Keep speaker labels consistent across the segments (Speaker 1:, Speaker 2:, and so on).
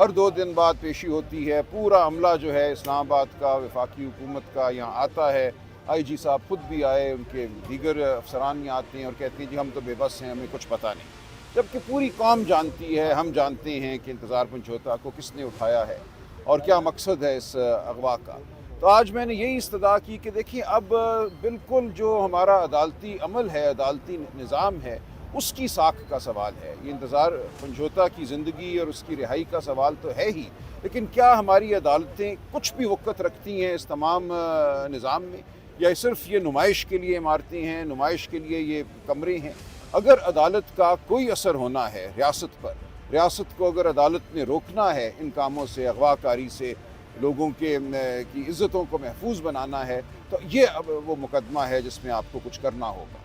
Speaker 1: ہر 2 دن بعد پیشی ہوتی ہے، پورا عملہ جو ہے اسلام آباد کا، وفاقی حکومت کا یہاں آتا ہے، آئی جی صاحب خود بھی آئے، ان کے دیگر افسران یہاں آتے ہیں اور کہتے ہیں جی ہم تو بے بس ہیں، ہمیں کچھ پتہ نہیں، جبکہ پوری قوم جانتی ہے، ہم جانتے ہیں کہ انتظار پنجھوتا کو کس نے اٹھایا ہے اور کیا مقصد ہے اس اغوا کا۔ تو آج میں نے یہی استدعا کی کہ دیکھیں اب بالکل جو ہمارا عدالتی عمل ہے، عدالتی نظام ہے، اس کی ساکھ کا سوال ہے۔ یہ انتظار پنجھوتا کی زندگی اور اس کی رہائی کا سوال تو ہے ہی، لیکن کیا ہماری عدالتیں کچھ بھی وقت رکھتی ہیں اس تمام نظام میں، یا صرف یہ نمائش کے لیے عمارتیں ہیں، نمائش کے لیے یہ کمرے ہیں؟ اگر عدالت کا کوئی اثر ہونا ہے ریاست پر، ریاست کو اگر عدالت نے روکنا ہے ان کاموں سے، اغوا کاری سے، لوگوں کی عزتوں کو محفوظ بنانا ہے، تو یہ اب وہ مقدمہ ہے جس میں آپ کو کچھ کرنا ہوگا۔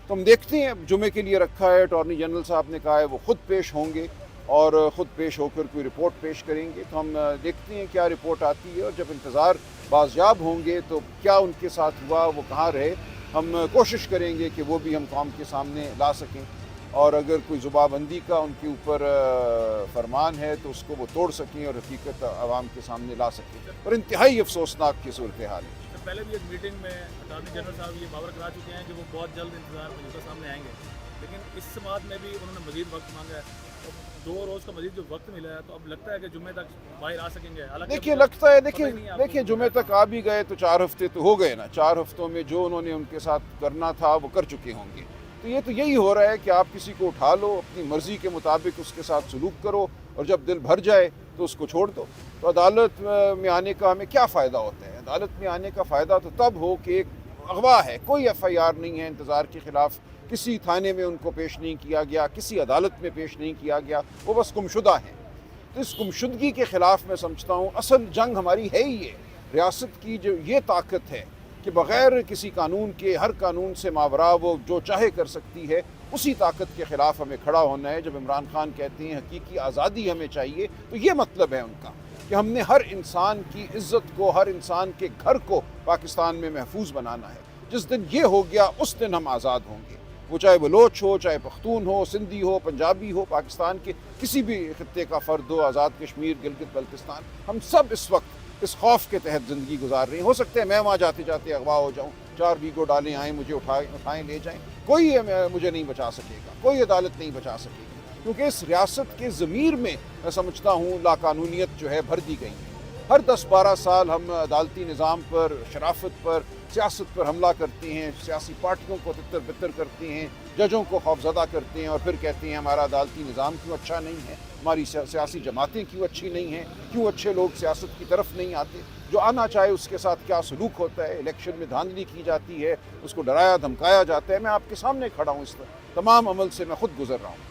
Speaker 1: تو ہم دیکھتے ہیں، جمعے کے لیے رکھا ہے، اٹارنی جنرل صاحب نے کہا ہے وہ خود پیش ہوں گے اور خود پیش ہو کر کوئی رپورٹ پیش کریں گے، تو ہم دیکھتے ہیں کیا رپورٹ آتی ہے، اور جب انتظار بازیاب ہوں گے تو کیا ان کے ساتھ ہوا، وہ کہاں رہے، ہم کوشش کریں گے کہ وہ بھی ہم قوم کے سامنے لا سکیں، اور اگر کوئی زبابندی کا ان کے اوپر فرمان ہے تو اس کو وہ توڑ سکیں اور حقیقت عوام کے سامنے لا سکیں، اور انتہائی افسوسناک کی صورتحال ہے۔
Speaker 2: پہلے بھی ایک میٹنگ میں اٹارنی جنرل صاحب یہ باور کرا چکے ہیں کہ وہ بہت جلد انتظار پنجھوتا سامنے آئیں گے، لیکن اس سماعت میں بھی انہوں نے مزید وقت مانگا ہے، 2 روز کا مزید جو وقت ملا ہے، تو اب لگتا ہے کہ جمعے تک باہر آ سکیں گے۔
Speaker 1: دیکھیے لگتا ہے، دیکھیے جمعے تک آ بھی گئے تو 4 ہفتے تو ہو گئے نا، 4 ہفتوں میں جو انہوں نے ان کے ساتھ کرنا تھا وہ کر چکے ہوں گے، تو یہ تو یہی ہو رہا ہے کہ آپ کسی کو اٹھا لو، اپنی مرضی کے مطابق اس کے ساتھ سلوک کرو، اور جب دل بھر جائے تو اس کو چھوڑ دو۔ تو عدالت میں آنے کا ہمیں کیا فائدہ ہوتا ہے؟ عدالت میں آنے کا فائدہ تو تب ہو کہ ایک اغوا ہے، کوئی ایف آئی آر نہیں ہے انتظار کے خلاف، کسی تھانے میں ان کو پیش نہیں کیا گیا، کسی عدالت میں پیش نہیں کیا گیا، وہ بس گمشدہ ہیں۔ تو اس گمشدگی کے خلاف میں سمجھتا ہوں اصل جنگ ہماری ہے ہی یہ، ریاست کی جو یہ طاقت ہے کہ بغیر کسی قانون کے، ہر قانون سے ماورا وہ جو چاہے کر سکتی ہے، اسی طاقت کے خلاف ہمیں کھڑا ہونا ہے۔ جب عمران خان کہتے ہیں حقیقی آزادی ہمیں چاہیے، تو یہ مطلب ہے ان کا کہ ہم نے ہر انسان کی عزت کو، ہر انسان کے گھر کو پاکستان میں محفوظ بنانا ہے۔ جس دن یہ ہو گیا اس دن ہم آزاد ہوں گے، وہ چاہے بلوچ ہو، چاہے پختون ہو، سندھی ہو، پنجابی ہو، پاکستان کے کسی بھی خطے کا فرد ہو، آزاد کشمیر، گلگت بلتستان، ہم سب اس وقت اس خوف کے تحت زندگی گزار رہے ہیں۔ ہو سکتا ہے میں وہاں جاتے جاتے اغوا ہو جاؤں، 4 بیگو ڈالیں آئیں، مجھے اٹھائیں لے جائیں، کوئی مجھے نہیں بچا سکے گا، کوئی عدالت نہیں بچا سکے گی، کیونکہ اس ریاست کے ضمیر میں میں سمجھتا ہوں لاقانونیت جو ہے بھر دی گئی ہے۔ ہر 10-12 سال ہم عدالتی نظام پر، شرافت پر، سیاست پر حملہ کرتے ہیں، سیاسی پارٹیوں کو تتر بتر کرتے ہیں، ججوں کو خوفزدہ کرتے ہیں، اور پھر کہتے ہیں ہمارا عدالتی نظام کیوں اچھا نہیں ہے، ہماری سیاسی جماعتیں کیوں اچھی نہیں ہیں، کیوں اچھے لوگ سیاست کی طرف نہیں آتے، جو آنا چاہے اس کے ساتھ کیا سلوک ہوتا ہے، الیکشن میں دھاندلی کی جاتی ہے، اس کو ڈرایا دھمکایا جاتا ہے۔ میں آپ کے سامنے کھڑا ہوں، اس تمام عمل سے میں خود گزر رہا ہوں۔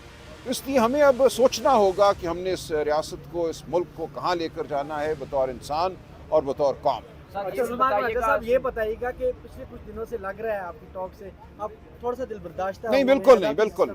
Speaker 1: اس لیے ہمیں اب سوچنا ہوگا کہ ہم نے اس ریاست کو، اس ملک کو کہاں لے کر جانا ہے بطور انسان اور بطور قوم۔
Speaker 3: صاحب یہ بتائیے گا کہ پچھلے کچھ دنوں سے لگ رہا ہے آپ کی ٹاک سے آپ تھوڑا سا دل برداشتہ
Speaker 1: نہیں، بالکل نہیں، بالکل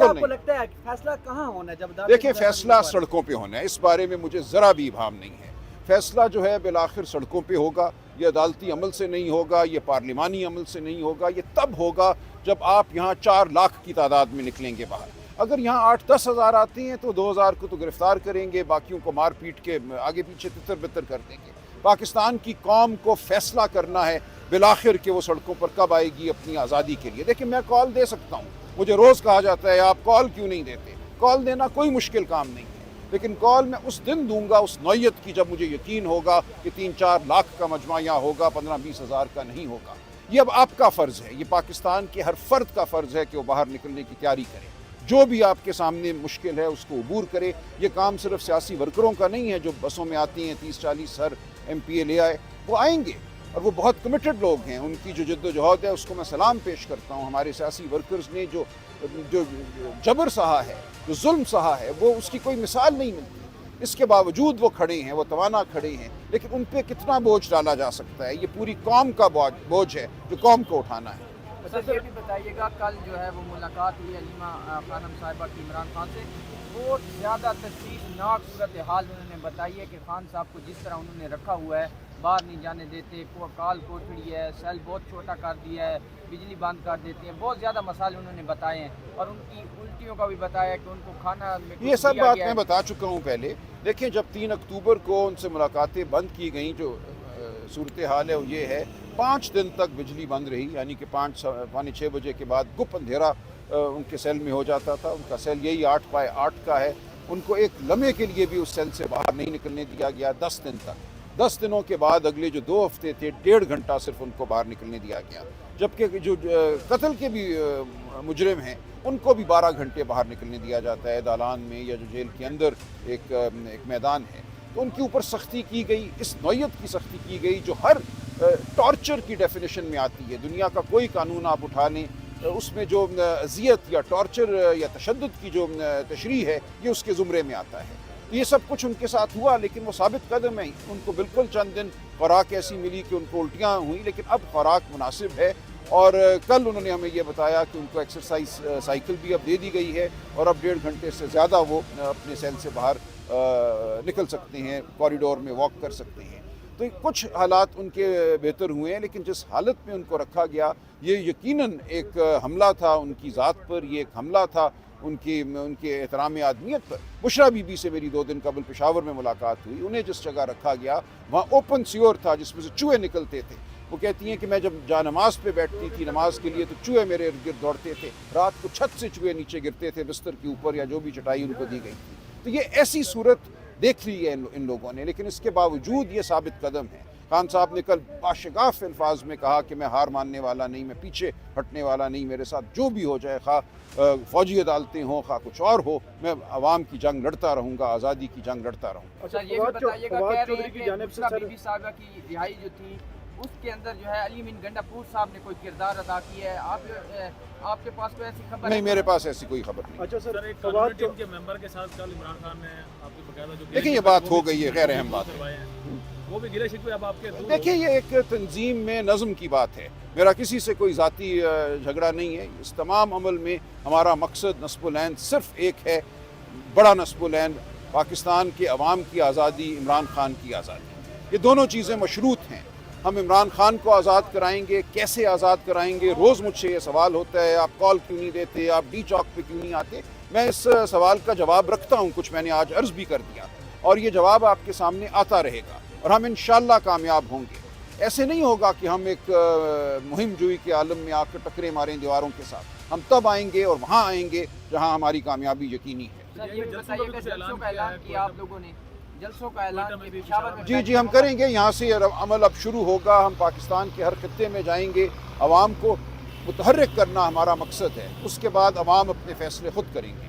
Speaker 3: آپ کو لگتا ہے فیصلہ کہاں ہونا ہے؟ جب
Speaker 1: دیکھیں فیصلہ سڑکوں پہ ہونا ہے، اس بارے میں مجھے ذرا بھی ابہام نہیں ہے۔ فیصلہ جو ہے بالآخر سڑکوں پہ ہوگا، یہ عدالتی عمل سے نہیں ہوگا، یہ پارلیمانی عمل سے نہیں ہوگا، یہ تب ہوگا جب آپ یہاں 4 لاکھ کی تعداد میں نکلیں گے باہر۔ اگر یہاں 8-10 ہزار آتے ہیں تو 2,000 کو تو گرفتار کریں گے، باقیوں کو مار پیٹ کے آگے پیچھے تتر بتر کر دیں گے۔ پاکستان کی قوم کو فیصلہ کرنا ہے بالآخر کہ وہ سڑکوں پر کب آئے گی اپنی آزادی کے لیے۔ دیکھیں میں کال دے سکتا ہوں، مجھے روز کہا جاتا ہے آپ کال کیوں نہیں دیتے؟ کال دینا کوئی مشکل کام نہیں ہے، لیکن کال میں اس دن دوں گا، اس نوعیت کی جب مجھے یقین ہوگا کہ 3-4 لاکھ کا مجمع یہاں ہوگا، 15-20 ہزار کا نہیں ہوگا۔ یہ اب آپ کا فرض ہے، یہ پاکستان کے ہر فرد کا فرض ہے کہ وہ باہر نکلنے کی تیاری کرے، جو بھی آپ کے سامنے مشکل ہے اس کو عبور کرے۔ یہ کام صرف سیاسی ورکروں کا نہیں ہے جو بسوں میں آتی ہیں 30-40 ہر ایم پی اے لے آئے، وہ آئیں گے اور وہ بہت کمیٹڈ لوگ ہیں، ان کی جو جد و جہد ہے اس کو میں سلام پیش کرتا ہوں۔ ہمارے سیاسی ورکرز نے جو جبر سہا ہے، جو ظلم سہا ہے، وہ اس کی کوئی مثال نہیں ملتی۔ اس کے باوجود وہ کھڑے ہیں، وہ توانا کھڑے ہیں، لیکن ان پہ کتنا بوجھ ڈالا جا سکتا ہے؟ یہ پوری قوم کا بوجھ ہے جو قوم کو اٹھانا ہے۔
Speaker 4: سر یہ بھی بتائیے گا، کل جو ہے وہ ملاقات ہوئی علیمہ خانم صاحبہ کی عمران خان سے، بہت زیادہ تشویشناک صورتحال انہوں نے بتائی ہے کہ خان صاحب کو جس طرح انہوں نے رکھا ہوا ہے، باہر نہیں جانے دیتے، کال کوٹڑی ہے، سیل بہت چھوٹا کر دیا ہے، بجلی بند کر دیتے ہیں، بہت زیادہ مسائل انہوں نے بتائے ہیں، اور ان کی الٹیوں کا بھی بتایا کہ ان کو کھانا
Speaker 1: یہ سب بات میں بتا چکا ہوں پہلے۔ دیکھیں جب 3 اکتوبر کو ان سے ملاقاتیں بند کی گئیں، جو صورتحال ہے وہ یہ ہے 5 دن تک بجلی بند رہی، یعنی کہ 5 6 بجے کے بعد گپ اندھیرا ان کے سیل میں ہو جاتا تھا. ان کا سیل یہی 8x8 کا ہے. ان کو ایک لمحے کے لیے بھی اس سیل سے باہر نہیں نکلنے دیا گیا 10 دن تک. 10 دنوں کے بعد اگلے جو 2 ہفتے تھے 1.5 گھنٹہ صرف ان کو باہر نکلنے دیا گیا، جبکہ جو قتل کے بھی مجرم ہیں ان کو بھی 12 گھنٹے باہر نکلنے دیا جاتا ہے دالان میں یا جو جیل کے اندر ایک میدان ہے. تو ان کے اوپر سختی کی گئی، اس نوعیت کی سختی کی گئی جو ہر ٹارچر کی ڈیفینیشن میں آتی ہے. دنیا کا کوئی قانون آپ اٹھا لیں اس میں جو اذیت یا ٹارچر یا تشدد کی جو تشریح ہے یہ اس کے زمرے میں آتا ہے. یہ سب کچھ ان کے ساتھ ہوا، لیکن وہ ثابت قدم ہیں. ان کو بالکل چند دن خوراک ایسی ملی کہ ان کو الٹیاں ہوئیں، لیکن اب خوراک مناسب ہے. اور کل انہوں نے ہمیں یہ بتایا کہ ان کو ایکسرسائز سائیکل بھی اب دے دی گئی ہے اور اب 1.5 گھنٹے سے زیادہ وہ اپنے سیل سے باہر نکل سکتے ہیں، کوریڈور میں واک کر سکتے ہیں. تو کچھ حالات ان کے بہتر ہوئے ہیں، لیکن جس حالت میں ان کو رکھا گیا یہ یقیناً ایک حملہ تھا ان کی ذات پر، یہ ایک حملہ تھا ان کے احترام آدمیت پر. بشرا بی بی سے میری 2 دن قبل پشاور میں ملاقات ہوئی. انہیں جس جگہ رکھا گیا وہاں اوپن سیور تھا جس میں سے چوہے نکلتے تھے. وہ کہتی ہیں کہ میں جب جا نماز پہ بیٹھتی تھی نماز کے لیے تو چوہے میرے ارد گرد دوڑتے تھے. رات کو چھت سے چوہے نیچے گرتے تھے بستر کے اوپر یا جو بھی چٹائی ان کو دی گئی تھی. تو یہ ایسی صورت دیکھ لی ہے ان لوگوں نے، لیکن اس کے باوجود یہ ثابت قدم ہے. خان صاحب نے کل باشگاف الفاظ میں کہا کہ میں ہار ماننے والا نہیں، میں پیچھے ہٹنے والا نہیں، میرے ساتھ جو بھی ہو جائے، خواہ فوجی عدالتیں ہوں خواہ کچھ اور ہو، میں عوام کی جنگ لڑتا رہوں گا، آزادی کی جنگ لڑتا رہوں گا.
Speaker 4: اچھا یہ بھی بتائیے گا، کہہ رہے ہیں کہ بشرا بی بی صاحبہ کی رہائی جو تھی اس کے اندر جو ہے علی امین گنڈا پور صاحب نے کوئی کردار ادا کیا ہے. آپ کے پاس کوئی ایسی خبر
Speaker 1: نہیں، میرے پاس ایسی کوئی خبر نہیں.
Speaker 3: اچھا
Speaker 2: سر، ایک کمیونٹی ٹیم کے ممبر کے ساتھ کل عمران خان نے آپ کی باقاعدہ جو
Speaker 1: دیکھیں یہ بات ہو گئی ہے، غیر اہم بات ہے.
Speaker 2: وہ بھی گلے شکوے اب آپ کے
Speaker 1: دیکھیں یہ ایک تنظیم میں نظم کی بات ہے. میرا کسی سے کوئی ذاتی جھگڑا نہیں ہے. اس تمام عمل میں ہمارا مقصد نصب العین صرف ایک ہے، بڑا نصب العین، پاکستان کے عوام کی آزادی، عمران خان کی آزادی. یہ دونوں چیزیں مشروط ہیں. ہم عمران خان کو آزاد کرائیں گے، کیسے آزاد کرائیں گے؟ روز مجھ سے یہ سوال ہوتا ہے، آپ کال کیوں نہیں دیتے، آپ ڈی چوک پہ کیوں نہیں آتے؟ میں اس سوال کا جواب رکھتا ہوں، کچھ میں نے آج عرض بھی کر دیا اور یہ جواب آپ کے سامنے آتا رہے گا اور ہم انشاءاللہ کامیاب ہوں گے. ایسے نہیں ہوگا کہ ہم ایک مہم جوئی کے عالم میں آ کر ٹکرے ماریں دیواروں کے ساتھ. ہم تب آئیں گے اور وہاں آئیں گے جہاں ہماری کامیابی یقینی ہے.
Speaker 4: سر یہ بتائیے کہ جلسوں کا اعلان کیا آپ لوگوں نے، جلسوں کا اعلان پشاور میں
Speaker 1: جی ہم کریں گے. یہاں سے عمل اب شروع ہوگا. ہم پاکستان کے ہر خطے میں جائیں گے. عوام کو متحرک کرنا ہمارا مقصد ہے. اس کے بعد عوام اپنے فیصلے خود کریں گے.